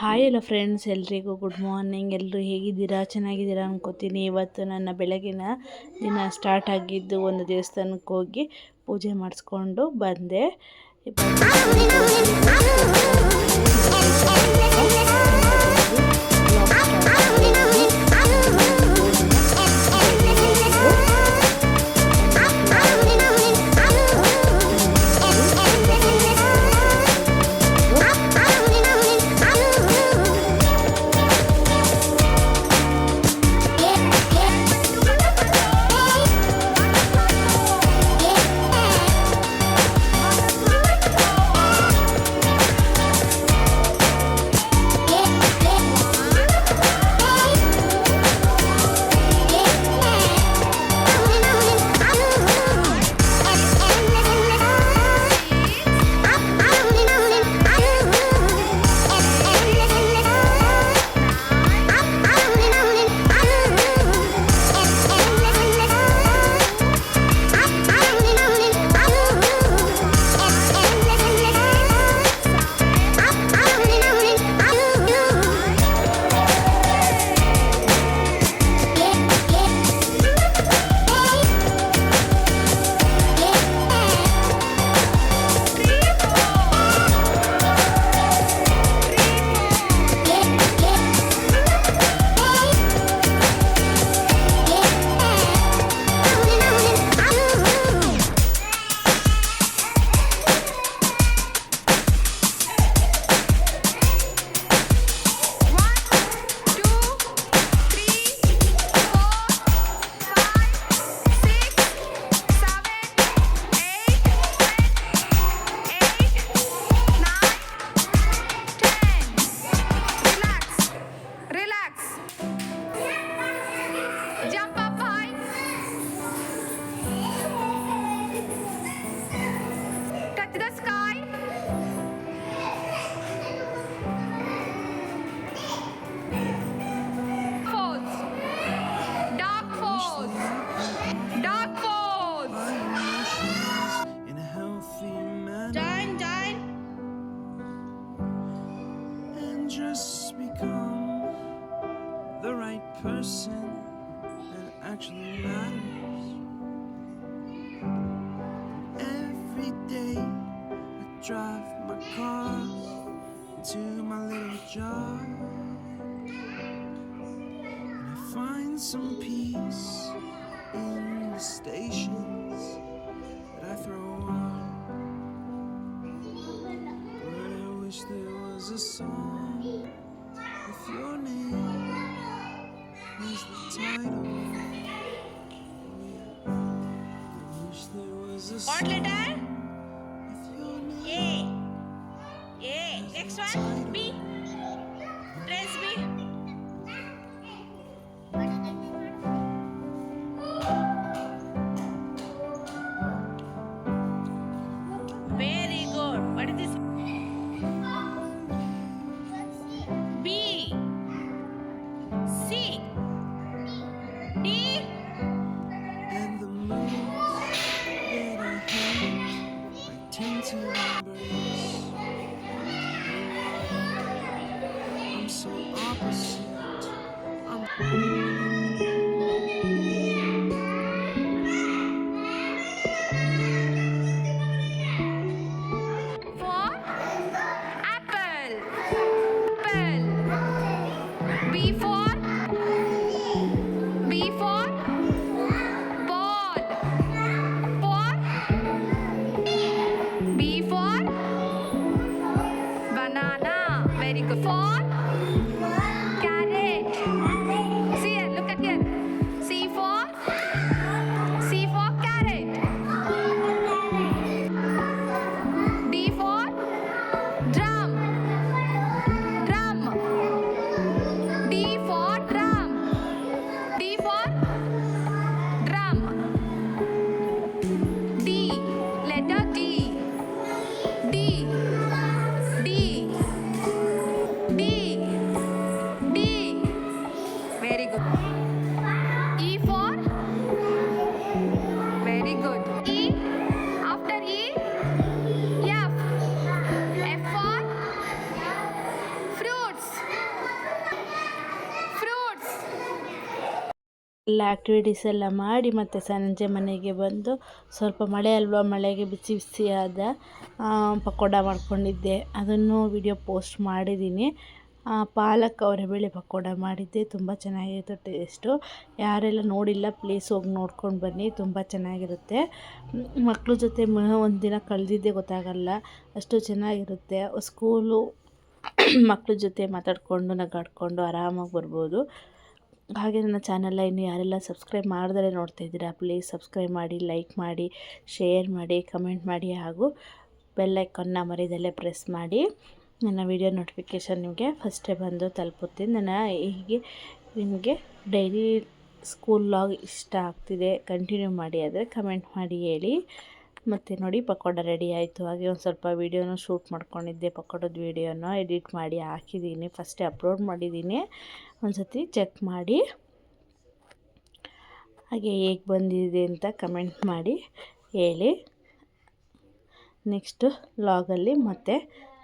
Hi ಎಲ್ಲ friends, ಎಲ್ರಿಗೂ good morning. ಎಲ್ಲರೂ ಹೇಗಿದ್ದೀರಾ? ಚೆನ್ನಾಗಿದ್ದೀರಾ ಅನ್ಕೋತೀನಿ. ಇವತ್ತು ನನ್ನ ಬೆಳಗಿನ ದಿನ ಸ್ಟಾರ್ಟ್ ಆಗಿದ್ದು ಒಂದು ದೇವಸ್ಥಾನಕ್ಕೆ ಹೋಗಿ ಪೂಜೆ ಮಾಡಿಸ್ಕೊಂಡು ಬಂದೆ. Just become the right person that actually matters. Every day I drive my car to my little job, and I find some peace in the stations that I throw on. But I wish there was a song if your name is the title. I wish there was a What letter? if your A. name A. is Next the one. title. B. Trace B. Very good. What is this? B. C. D. And the moods that I have, I tend to embrace. I'm so opposite. I'm For apple. Apple. B for ball. For B for banana. Very good. For carrot. See here, look at here. C for carrot. D for drum. Drum. D for drum. D for drum. D. Letter D. D. D. D. D. Very good. E for very good. E. After E. F. F for fruits. ಎಲ್ಲ activities ಎಲ್ಲ ಮಾಡಿ ಮತ್ತು ಸಂಜೆ ಮನೆಗೆ ಬಂದು ಸ್ವಲ್ಪ ಮಳೆ ಅಲ್ವಾ, ಮಳೆಗೆ ಬಿಸಿ ಬಿಸಿಯಾದ ಪಕೋಡ ಮಾಡ್ಕೊಂಡಿದ್ದೆ. ಅದನ್ನು ವಿಡಿಯೋ ಪೋಸ್ಟ್ ಮಾಡಿದ್ದೀನಿ. ಪಾಲಕ್ ಅವರೆಬೇಳೆ ಪಕೋಡ ಮಾಡಿದ್ದೆ, ತುಂಬ ಚೆನ್ನಾಗಿತ್ತು ಟೇಸ್ಟು. ಯಾರೆಲ್ಲ ನೋಡಿಲ್ಲ ಪ್ಲೀಸ್ ಹೋಗಿ ನೋಡ್ಕೊಂಡು ಬನ್ನಿ, ತುಂಬ ಚೆನ್ನಾಗಿರುತ್ತೆ. ಮಕ್ಳ ಜೊತೆ ಒಂದು ದಿನ ಕಳೆದಿದ್ದೇ ಗೊತ್ತಾಗಲ್ಲ, ಅಷ್ಟು ಚೆನ್ನಾಗಿರುತ್ತೆ. ಸ್ಕೂಲು ಮಕ್ಳ ಜೊತೆ ಮಾತಾಡಿಕೊಂಡು ನಗಾಡಿಕೊಂಡು ಆರಾಮಾಗಿ ಬರ್ಬೋದು. ಹಾಗೆ ನನ್ನ ಚಾನಲ್ನ ಇನ್ನು ಯಾರೆಲ್ಲ ಸಬ್ಸ್ಕ್ರೈಬ್ ಮಾಡ್ದಲೇ ನೋಡ್ತಾ ಇದ್ದೀರಾ, ಪ್ಲೀಸ್ ಸಬ್ಸ್ಕ್ರೈಬ್ ಮಾಡಿ, ಲೈಕ್ ಮಾಡಿ, ಶೇರ್ ಮಾಡಿ, ಕಮೆಂಟ್ ಮಾಡಿ, ಹಾಗೂ ಬೆಲ್ ಐಕಾನ್ನ ಮರಿದಲ್ಲೇ ಪ್ರೆಸ್ ಮಾಡಿ. ನನ್ನ ವಿಡಿಯೋ ನೋಟಿಫಿಕೇಷನ್ ನಿಮಗೆ ಫಸ್ಟೇ ಬಂದು ತಲುಪುತ್ತೆ. ಹೀಗೆ ನಿಮಗೆ ಡೈಲಿ ಸ್ಕೂಲ್ ಲಾಗ್ ಇಷ್ಟ ಆಗ್ತಿದೆ ಕಂಟಿನ್ಯೂ ಮಾಡಿ ಆದರೆ ಕಮೆಂಟ್ ಮಾಡಿ ಹೇಳಿ. ಮತ್ತು ನೋಡಿ ಪಕೋಡ ರೆಡಿ ಆಯಿತು. ಹಾಗೆ ಒಂದು ಸ್ವಲ್ಪ ವೀಡಿಯೋನ ಶೂಟ್ ಮಾಡ್ಕೊಂಡಿದ್ದೆ, ಪಕೋಡದ ವೀಡಿಯೋನ ಎಡಿಟ್ ಮಾಡಿ ಹಾಕಿದ್ದೀನಿ, ಫಸ್ಟೇ ಅಪ್ಲೋಡ್ ಮಾಡಿದ್ದೀನಿ. ಒಂದು ಸತಿ ಚೆಕ್ ಮಾಡಿ, ಹಾಗೆ ಹೇಗೆ ಬಂದಿದೆ ಅಂತ ಕಮೆಂಟ್ ಮಾಡಿ ಹೇಳಿ. ನೆಕ್ಸ್ಟ್ ಲಾಗಲ್ಲಿ ಮತ್ತೆ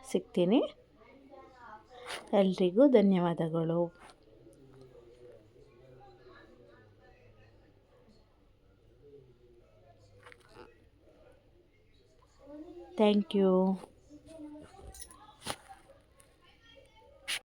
ಸಿಗ್ತೀನಿ. ಎಲ್ರಿಗೂ ಧನ್ಯವಾದಗಳು. Thank you.